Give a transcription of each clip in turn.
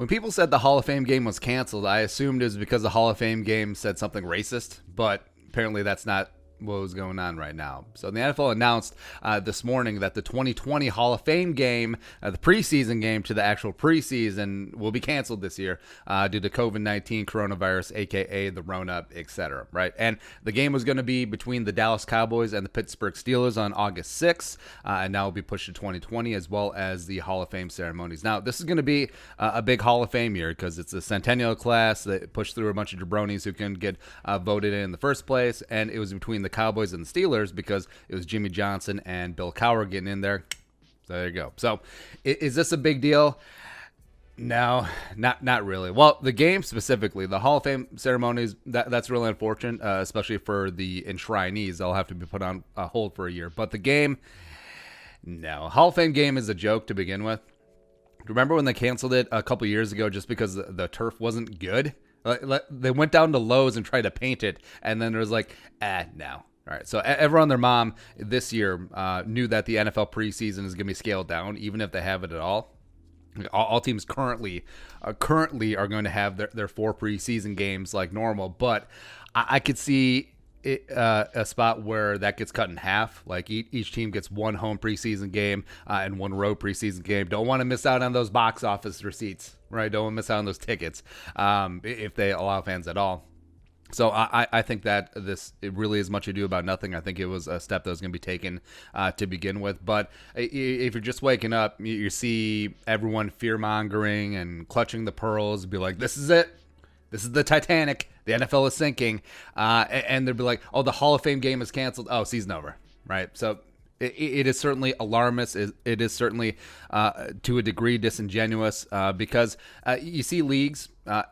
When people said the Hall of Fame game was canceled, I assumed it was because the Hall of Fame game said something racist, but apparently that's not what was going on right now. So the NFL announced this morning that the 2020 Hall of Fame game, the preseason game to the actual preseason, will be canceled this year due to COVID-19 coronavirus, aka the Rona, etc. Right, and the game was going to be between the Dallas Cowboys and the Pittsburgh Steelers on August 6th, and now will be pushed to 2020, as well as the Hall of Fame ceremonies. Now, this is going to be a big Hall of Fame year because it's a centennial class that pushed through a bunch of jabronis who couldn't get voted in the first place, and it was between the Cowboys and the Steelers because it was Jimmy Johnson and Bill Cowher getting in there. So there you go. So is this a big deal? No, not really. Well, the game specifically, the Hall of Fame ceremonies, that's really unfortunate, especially for the enshrinees. They'll have to be put on hold for a year. But the game, no. Hall of Fame game is a joke to begin with. Remember when they canceled it a couple years ago just because the turf wasn't good? They went down to Lowe's and tried to paint it, and then there was like, no. All right, so everyone and their mom this year knew that the NFL preseason is going to be scaled down, even if they have it at all. All teams currently are going to have their 4 preseason games like normal, but I could see a spot where that gets cut in half. Like each team gets 1 home preseason game and 1 road preseason game. Don't want to miss out on those box office receipts, right? Don't want to miss out on those tickets if they allow fans at all. So I think that it really is much ado about nothing. I think it was a step that was going to be taken to begin with. But if you're just waking up, you see everyone fear-mongering and clutching the pearls, be like, this is it. This is the Titanic. The NFL is sinking. And they'll be like, oh, the Hall of Fame game is canceled. Oh, season over, right? So it is certainly alarmist. It is certainly, to a degree, disingenuous because you see leagues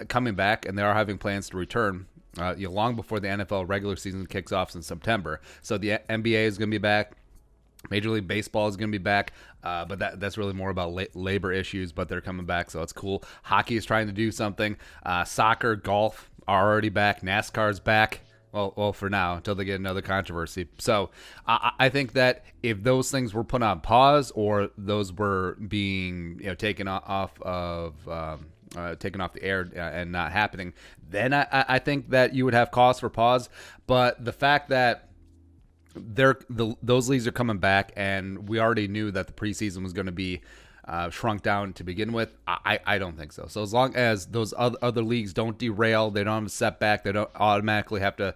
coming back, and they are having plans to return. Long before the NFL regular season kicks off in September. So the NBA is going to be back. Major League Baseball is going to be back. But that's really more about labor issues, but they're coming back, so it's cool. Hockey is trying to do something. Soccer, golf are already back. NASCAR's back. Well, for now, until they get another controversy. So I think that if those things were put on pause or those were being taken off the air and not happening, then I think that you would have cause for pause. But the fact that those leagues are coming back, and we already knew that the preseason was going to be shrunk down to begin with, I don't think so. So as long as those other leagues don't derail, they don't have a setback, they don't automatically have to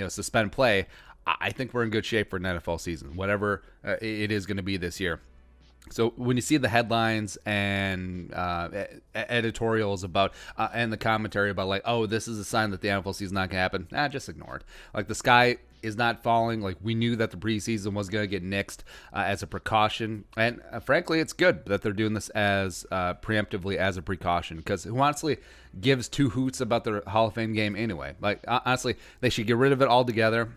suspend play, I think we're in good shape for an NFL season, whatever it is going to be this year. So when you see the headlines and editorials about and the commentary about like, oh, this is a sign that the NFL season is not going to happen, just ignore it. Like, the sky is not falling. Like, we knew that the preseason was going to get nixed as a precaution. And frankly, it's good that they're doing this as preemptively as a precaution, because who honestly gives 2 hoots about the Hall of Fame game anyway? Like, honestly, they should get rid of it altogether.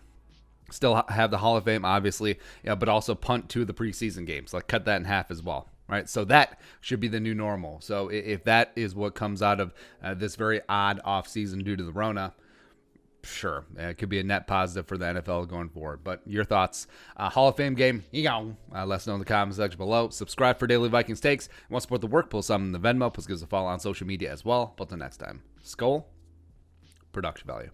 Still have the Hall of Fame, obviously, but also punt to the preseason games. Like, cut that in half as well, right? So that should be the new normal. So if that is what comes out of this very odd offseason due to the Rona, sure, it could be a net positive for the NFL going forward. But your thoughts? Hall of Fame game, let us know in the comment section below. Subscribe for daily Vikings takes. Want to support the work? Pull something in the Venmo. Please give us a follow on social media as well. But until next time, Skull, production value.